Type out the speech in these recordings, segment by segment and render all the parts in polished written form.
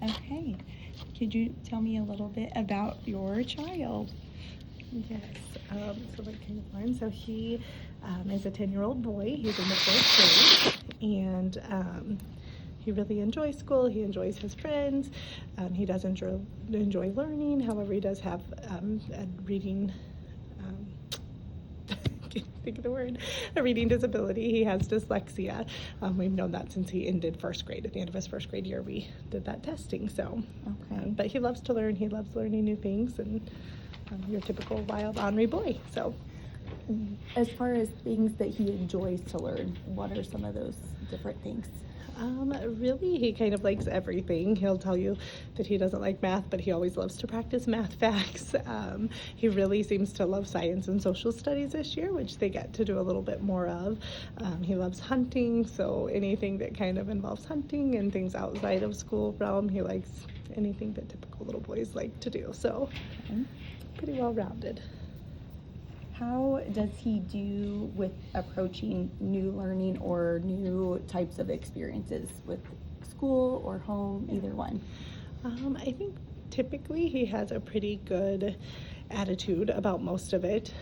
Okay. Could you tell me a little bit about your child? Yes. So like kind of fun. So he is a 10-year-old boy. He's in the fourth grade, and he really enjoys school. He enjoys his friends. He does enjoy learning. However, he does have a reading. Can't think of the word. A reading disability. He has dyslexia. We've known that since he ended first grade. At the end of his first grade year, we did that testing. So, Okay. but he loves to learn. He loves learning new things, and your typical wild ornery boy. So, As far as things that he enjoys to learn, what are some of those different things? really, he kind of likes everything. He'll tell you that he doesn't like math, but he always loves to practice math facts. He really seems to love science and social studies this year, which they get to do a little bit more of. He loves hunting, so anything that kind of involves hunting and things outside of school realm, he likes anything that typical little boys like to do. So, Okay. pretty well rounded. How does he do with approaching new learning or new types of experiences with school or home, either one? I think typically he has a pretty good attitude about most of it.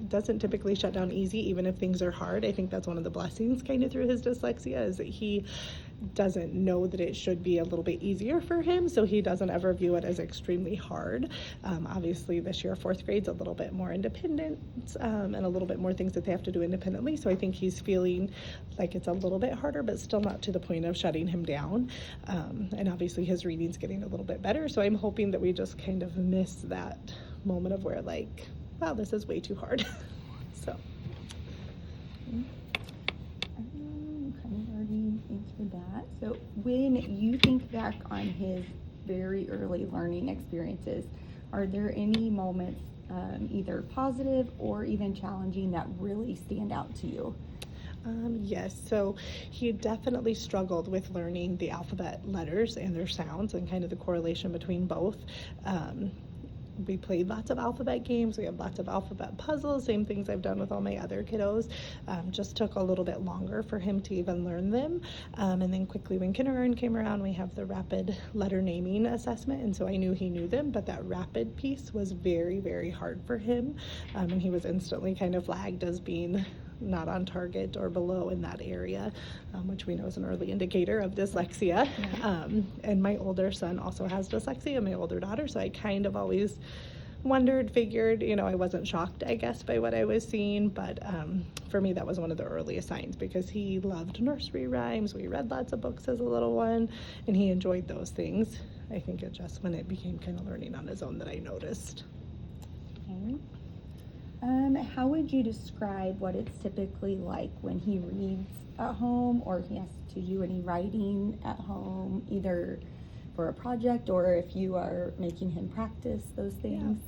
Doesn't typically shut down easy, even if things are hard. I think that's one of the blessings kind of through his dyslexia, is that he doesn't know that it should be a little bit easier for him, so he doesn't ever view it as extremely hard. Obviously, this year, fourth grade's a little bit more independent, and a little bit more things that they have to do independently, so I think he's feeling like it's a little bit harder, but still not to the point of shutting him down. And obviously, his reading's getting a little bit better, so I'm hoping that we just kind of miss that moment of where, like, wow, this is way too hard. So. Kind of already answered that. So when you think back on his very early learning experiences, are there any moments, either positive or even challenging, that really stand out to you? Yes, so he definitely struggled with learning the alphabet letters and their sounds and kind of the correlation between both. We played lots of alphabet games. We have lots of alphabet puzzles, same things I've done with all my other kiddos. Just took a little bit longer for him to even learn them. And then quickly when kindergarten came around, we have the rapid letter naming assessment. And so I knew he knew them, but that rapid piece was very, very hard for him. And he was instantly kind of flagged as being not on target or below in that area, which we know is an early indicator of dyslexia. And my older son also has dyslexia, my older daughter, so I kind of always wondered, figured, I wasn't shocked, I guess, by what I was seeing, but for me that was one of the earliest signs, because he loved nursery rhymes. We read lots of books as a little one, and he enjoyed those things. I think it just, when it became kind of learning on his own, that I noticed. Okay. How would you describe what it's typically like when he reads at home, or he has to do any writing at home, either for a project or if you are making him practice those things?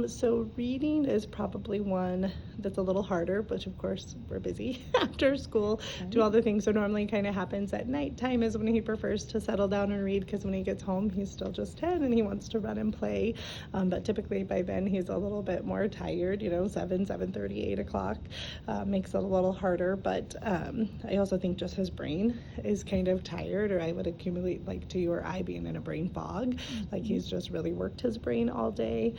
So reading is probably one that's a little harder, but of course we're busy after school, do all the things. So normally kind of happens at nighttime is when he prefers to settle down and read, because when he gets home he's still just 10 and he wants to run and play. But typically by then he's a little bit more tired, 7:30, 8 o'clock makes it a little harder. But I also think just his brain is kind of tired, or I would accumulate like to you or I being in a brain fog. Like he's just really worked his brain all day.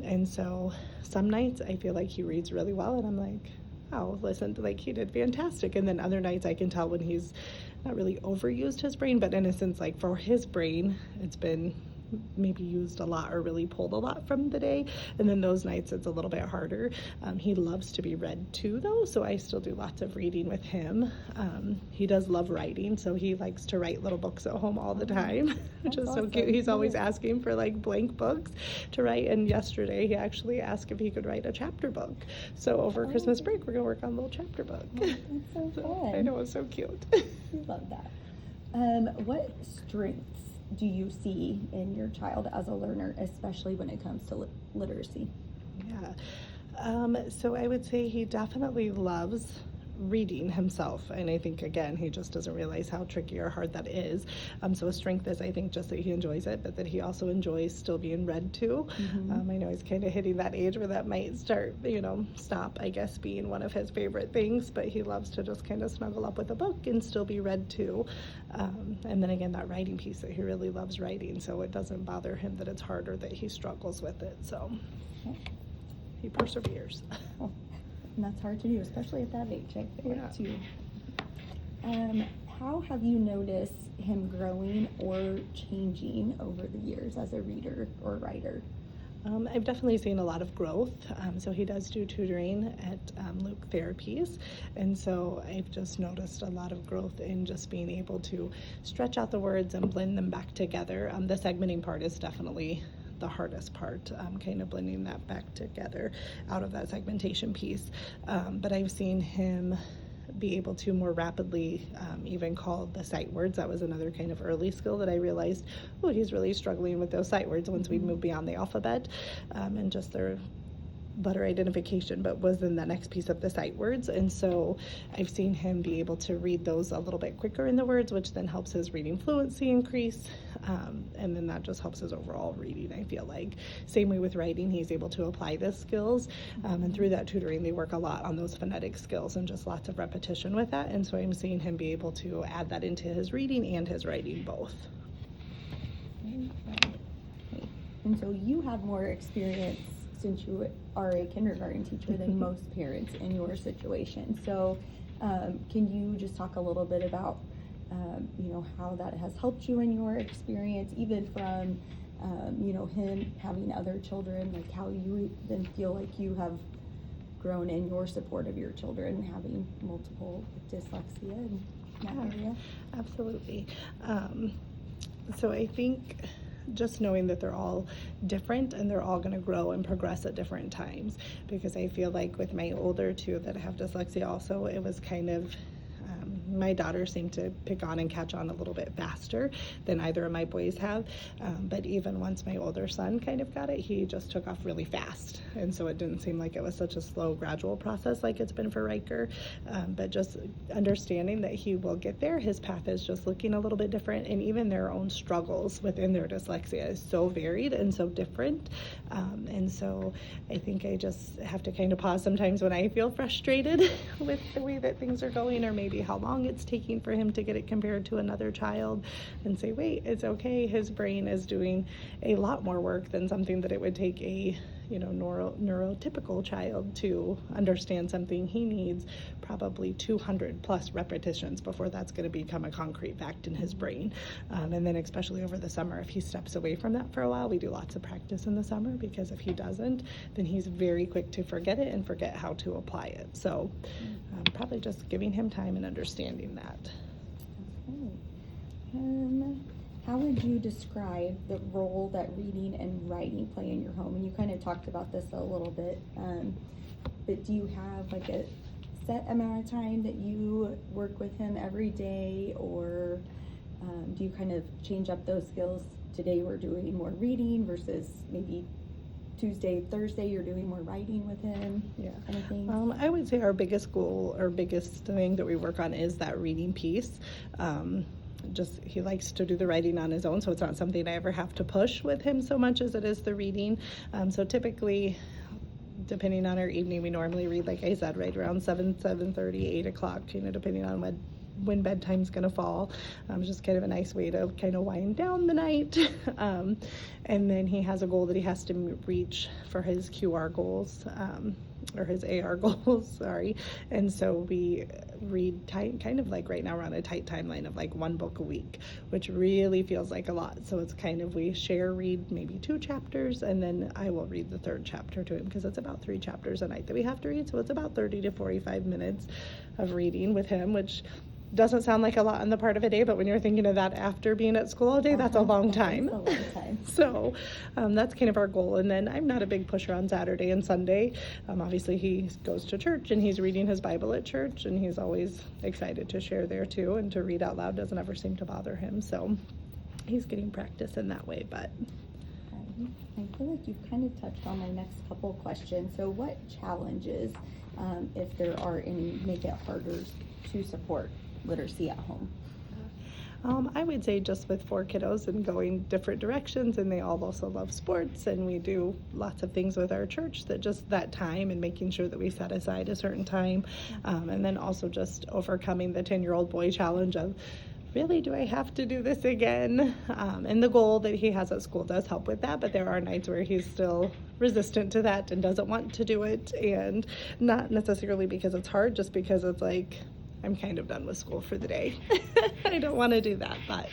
And so some nights I feel like he reads really well and I'm like, oh, listen, like he did fantastic. And then other nights I can tell when he's not really overused his brain, but in a sense, like for his brain, it's been maybe used a lot or really pulled a lot from the day. And then those nights it's a little bit harder. He loves to be read to though, so I still do lots of reading with him. He does love writing, so he likes to write little books at home all the time, which is so cute. He's always asking for like blank books to write, and yesterday he actually asked if he could write a chapter book. So over Christmas break we're gonna work on a little chapter book. That's so fun. I know, it's so cute. I love that. What strengths do you see in your child as a learner, especially when it comes to literacy? Yeah. So I would say he definitely loves reading himself. And I think, again, he just doesn't realize how tricky or hard that is. So his strength is, I think, just that he enjoys it, but that he also enjoys still being read to. I know he's kind of hitting that age where that might start, stop, I guess, being one of his favorite things, but he loves to just kind of snuggle up with a book and still be read to. And then again, that writing piece, that he really loves writing, so it doesn't bother him that it's harder, that he struggles with it. So he perseveres. And that's hard to do, especially at that age, I think, Yeah. too. How have you noticed him growing or changing over the years as a reader or writer? I've definitely seen a lot of growth. So he does do tutoring at Luke Therapies. And so I've just noticed a lot of growth in just being able to stretch out the words and blend them back together. The segmenting part is definitely the hardest part, kind of blending that back together out of that segmentation piece. But I've seen him be able to more rapidly even call the sight words. That was another kind of early skill that I realized, he's really struggling with those sight words once we move beyond the alphabet and just their letter identification, but was in the next piece of the sight words. And so I've seen him be able to read those a little bit quicker in the words, which then helps his reading fluency increase. And then that just helps his overall reading, I feel like. Same way with writing, he's able to apply the skills. And through that tutoring, they work a lot on those phonetic skills and just lots of repetition with that. And so I'm seeing him be able to add that into his reading and his writing both. Okay. And so you have more experience since you are a kindergarten teacher than most parents in your situation. So can you just talk a little bit about how that has helped you in your experience, even from him having other children, like how you then feel like you have grown in your support of your children having multiple dyslexia in that area? Absolutely. So I think just knowing that they're all different and they're all going to grow and progress at different times, because I feel like with my older two that have dyslexia also, it was kind of my daughter seemed to pick on and catch on a little bit faster than either of my boys have. But even once my older son kind of got it, he just took off really fast. And so it didn't seem like it was such a slow, gradual process like it's been for Riker. But just understanding that he will get there. His path is just looking a little bit different. And even their own struggles within their dyslexia is so varied and so different. And so I think I just have to kind of pause sometimes when I feel frustrated with the way that things are going, or maybe how long it's taking for him to get it compared to another child, and say, wait, it's okay. His brain is doing a lot more work than something that it would take a neurotypical child to understand something. He needs probably 200 plus repetitions before that's going to become a concrete fact in his brain. And then especially over the summer, if he steps away from that for a while, we do lots of practice in the summer, because if he doesn't, then he's very quick to forget it and forget how to apply it. So probably just giving him time and understanding that. Okay. How would you describe the role that reading and writing play in your home? And you kind of talked about this a little bit, but do you have like a set amount of time that you work with him every day, or do you kind of change up those skills? Today we're doing more reading versus maybe Tuesday, Thursday, you're doing more writing with him, kind of thing? I would say our biggest goal, or biggest thing that we work on is that reading piece. Just he likes to do the writing on his own, so it's not something I ever have to push with him so much as it is the reading. So typically, depending on our evening, we normally read, like I said, right around 7:30, 8 o'clock, depending on when bedtime's gonna fall. Just kind of a nice way to kind of wind down the night. And then he has a goal that he has to reach for his QR goals, or his AR goals, sorry. And so we read tight, kind of like right now we're on a tight timeline of like one book a week, which really feels like a lot. So it's kind of, we read maybe 2 chapters, and then I will read the 3rd chapter to him, because it's about 3 chapters a night that we have to read. So it's about 30 to 45 minutes of reading with him, which doesn't sound like a lot on the part of a day, but when you're thinking of that after being at school all day, that's a long time. That's a long time. So that's kind of our goal. And then I'm not a big pusher on Saturday and Sunday. Obviously, he goes to church and he's reading his Bible at church, and he's always excited to share there too, and to read out loud doesn't ever seem to bother him. So he's getting practice in that way. But I feel like you've kind of touched on my next couple questions. So what challenges, if there are any, make it harder to support literacy at home? I would say just with 4 kiddos and going different directions, and they all also love sports, and we do lots of things with our church, that just that time and making sure that we set aside a certain time, and then also just overcoming the 10-year-old boy challenge of, really, do I have to do this again? And the goal that he has at school does help with that, but there are nights where he's still resistant to that and doesn't want to do it, and not necessarily because it's hard, just because it's like, I'm kind of done with school for the day. I don't want to do that, but.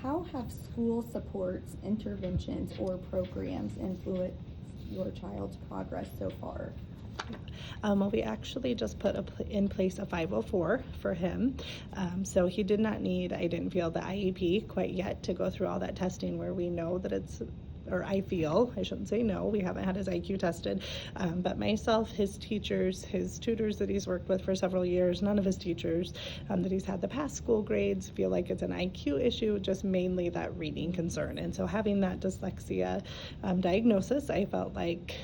How have school supports, interventions, or programs influenced your child's progress so far? Well, we actually just put in place a 504 for him. So he did not need, I didn't feel, the IEP quite yet to go through all that testing where we know that it's, or I feel, I shouldn't say no, we haven't had his IQ tested, but myself, his teachers, his tutors that he's worked with for several years, none of his teachers that he's had the past school grades feel like it's an IQ issue, just mainly that reading concern. And so having that dyslexia diagnosis, I felt like,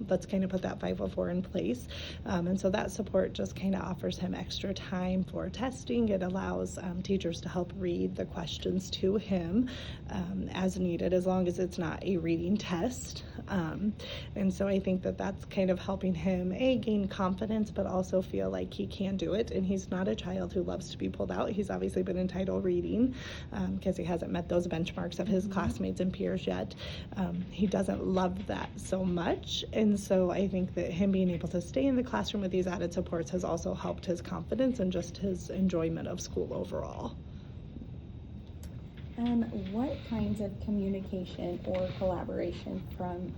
let's kind of put that 504 in place. And so that support just kind of offers him extra time for testing. It allows teachers to help read the questions to him as needed, as long as it's not a reading test. And so I think that that's kind of helping him, gain confidence, but also feel like he can do it. And he's not a child who loves to be pulled out. He's obviously been in title reading because he hasn't met those benchmarks of his classmates and peers yet. He doesn't love that so much. And so I think that him being able to stay in the classroom with these added supports has also helped his confidence and just his enjoyment of school overall. What kinds of communication or collaboration from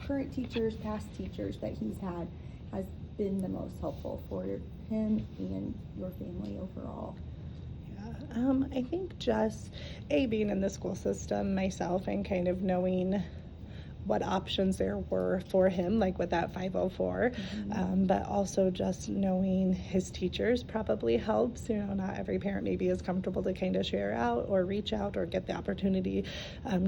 current teachers, past teachers that he's had has been the most helpful for him and your family overall? I think just being in the school system myself and kind of knowing what options there were for him, like with that 504, but also just knowing his teachers probably helps. Not every parent maybe is comfortable to kind of share out or reach out or get the opportunity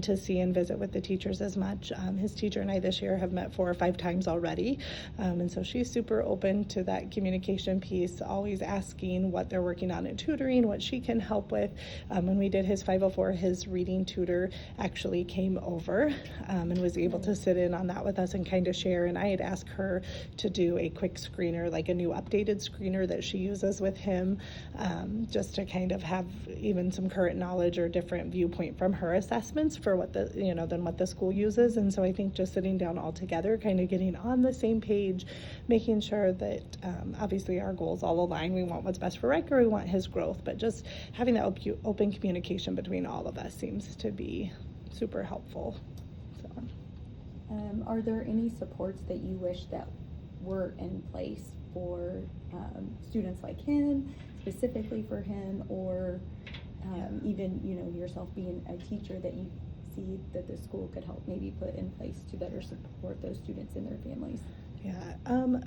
to see and visit with the teachers as much. His teacher and I this year have met 4 or 5 times already, and so she's super open to that communication piece, always asking what they're working on in tutoring, what she can help with. When we did his 504, his reading tutor actually came over and was able to sit in on that with us and kind of share. And I had asked her to do a quick screener, like a new updated screener that she uses with him, just to kind of have even some current knowledge or different viewpoint from her assessments for what the, than what the school uses. And so I think just sitting down all together, kind of getting on the same page, making sure that obviously our goals all align. We want what's best for Riker, we want his growth, but just having that open communication between all of us seems to be super helpful. Are there any supports that you wish that were in place for students like him, specifically for him, or even, yourself being a teacher that you see that the school could help maybe put in place to better support those students and their families? Yeah,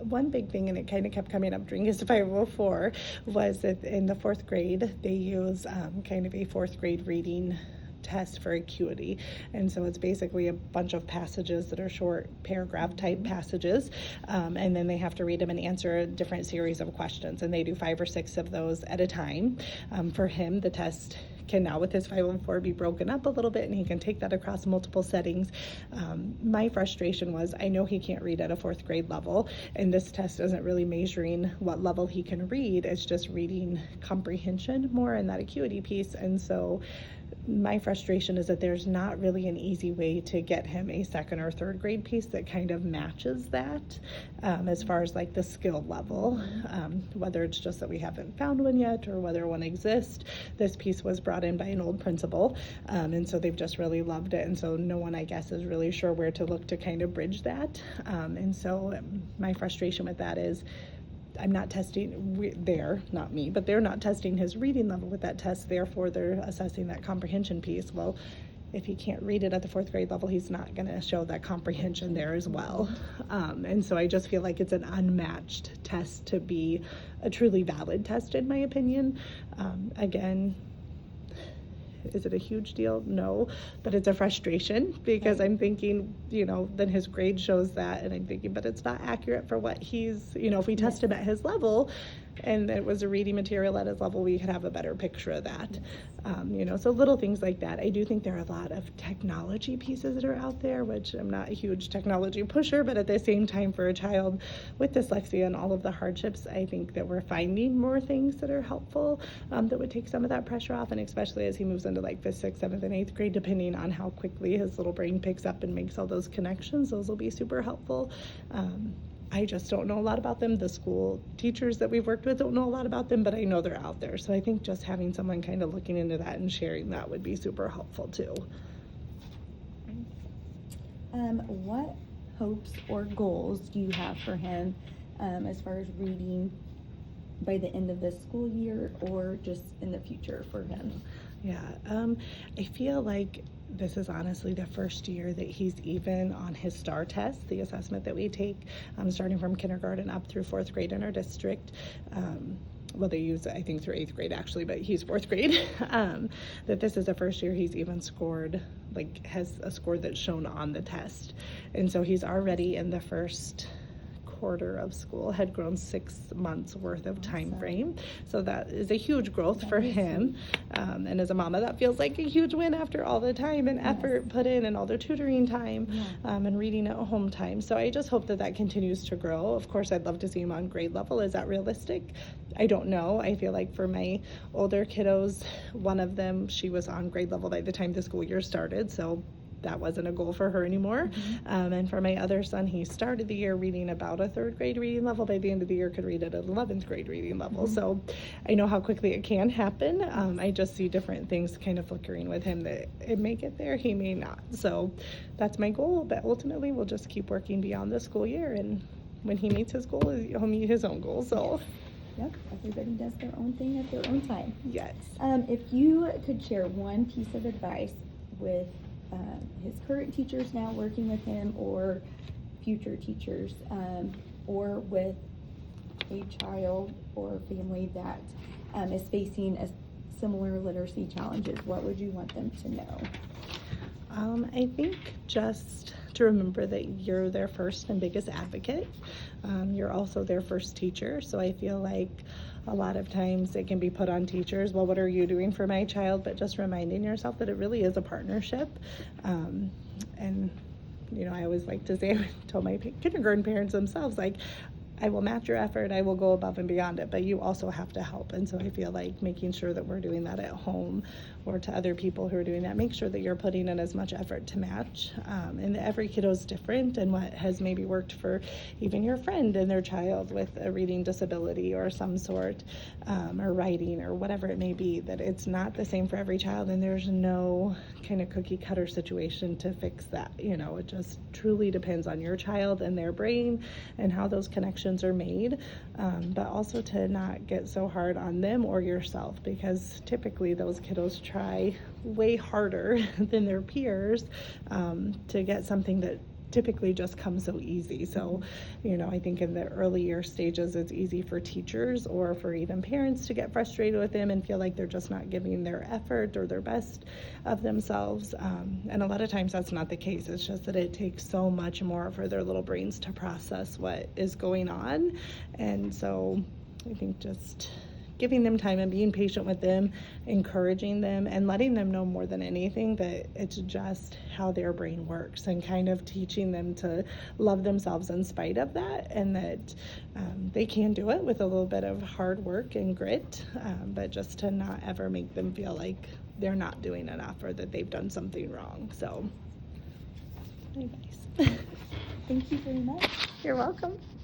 one big thing, and it kind of kept coming up during his 504, was that in the 4th grade, they use kind of a 4th grade reading test for acuity. And so it's basically a bunch of passages that are short paragraph type passages, and then they have to read them and answer a different series of questions, and they do 5 or 6 of those at a time. For him, the test can now, with his 504, be broken up a little bit, and he can take that across multiple settings. My frustration was, I know he can't read at a 4th grade level, and this test isn't really measuring what level he can read. It's just reading comprehension more in that acuity piece. And so my frustration is that there's not really an easy way to get him a 2nd or 3rd grade piece that kind of matches that as far as like the skill level, whether it's just that we haven't found one yet or whether one exists. This piece was brought in by an old principal, and so they've just really loved it, and so no one, I guess, is really sure where to look to kind of bridge that. And so my frustration with that is, I'm not testing, not me, but they're not testing his reading level with that test, therefore they're assessing that comprehension piece. Well, if he can't read it at the 4th grade level, he's not going to show that comprehension there as well. And so I just feel like it's an unmatched test to be a truly valid test, in my opinion. Again, Is it a huge deal? No, but it's a frustration because Right. I'm thinking, then his grade shows that, and I'm thinking, but it's not accurate for what he's, if we test him at his level and it was a reading material at his level, we could have a better picture of that. So little things like that. I do think there are a lot of technology pieces that are out there, which I'm not a huge technology pusher, but at the same time, for a child with dyslexia and all of the hardships, I think that we're finding more things that are helpful, that would take some of that pressure off, and especially as he moves into like 5th, 6th, 7th, and 8th grade, depending on how quickly his little brain picks up and makes all those connections, those will be super helpful. I just don't know a lot about them. The school teachers that we've worked with don't know a lot about them, but I know they're out there. So I think just having someone kind of looking into that and sharing that would be super helpful too. What hopes or goals do you have for him as far as reading by the end of this school year or just in the future for him? Yeah, I feel like this is honestly the first year that he's even on his STAR test, the assessment that we take, starting from kindergarten up through 4th grade in our district. Well, they use it, I think, through 8th grade actually, but he's 4th grade. That this is the first year he's even scored, has a score that's shown on the test. And so he's already in the first quarter of school, had grown 6 months worth of time frame. So that is a huge growth for him. And as a mama, that feels like a huge win after all the time and effort put in and all the tutoring time and reading at home time. So I just hope that that continues to grow. Of course, I'd love to see him on grade level. Is that realistic? I don't know. I feel like for my older kiddos, one of them, she was on grade level by the time the school year started. So that wasn't a goal for her anymore. And for my other son, he started the year reading about a 3rd grade reading level. By the end of the year, could read at an 11th grade reading level. So I know how quickly it can happen. I just see different things kind of flickering with him that it may get there, he may not. So that's my goal, but ultimately we'll just keep working beyond the school year. And when he meets his goal, he'll meet his own goal. So Yep, everybody does their own thing at their own time. yes. If you could share one piece of advice with his current teachers now working with him or future teachers, or with a child or family that is facing a similar literacy challenges, what would you want them to know? I think just to remember that you're their first and biggest advocate. You're also their first teacher. So I feel like a lot of times it can be put on teachers, well, what are you doing for my child? But just reminding yourself that it really is a partnership. And I always like to say, I told my kindergarten parents themselves, I will match your effort, I will go above and beyond it, but you also have to help. And so I feel like making sure that we're doing that at home or to other people who are doing that, make sure that you're putting in as much effort to match. And every kiddo is different, and what has maybe worked for even your friend and their child with a reading disability or some sort, or writing or whatever it may be, that it's not the same for every child, and there's no kind of cookie cutter situation to fix that. It just truly depends on your child and their brain and how those connections are made, but also to not get so hard on them or yourself, because typically those kiddos try way harder than their peers to get something that typically just comes so easy. So, I think in the earlier stages, it's easy for teachers or for even parents to get frustrated with them and feel like they're just not giving their effort or their best of themselves. And a lot of times that's not the case. It's just that it takes so much more for their little brains to process what is going on. And so I think just giving them time and being patient with them, encouraging them, and letting them know more than anything that it's just how their brain works, and kind of teaching them to love themselves in spite of that, and that they can do it with a little bit of hard work and grit, but just to not ever make them feel like they're not doing enough or that they've done something wrong. So, anyways. Thank you very much. You're welcome.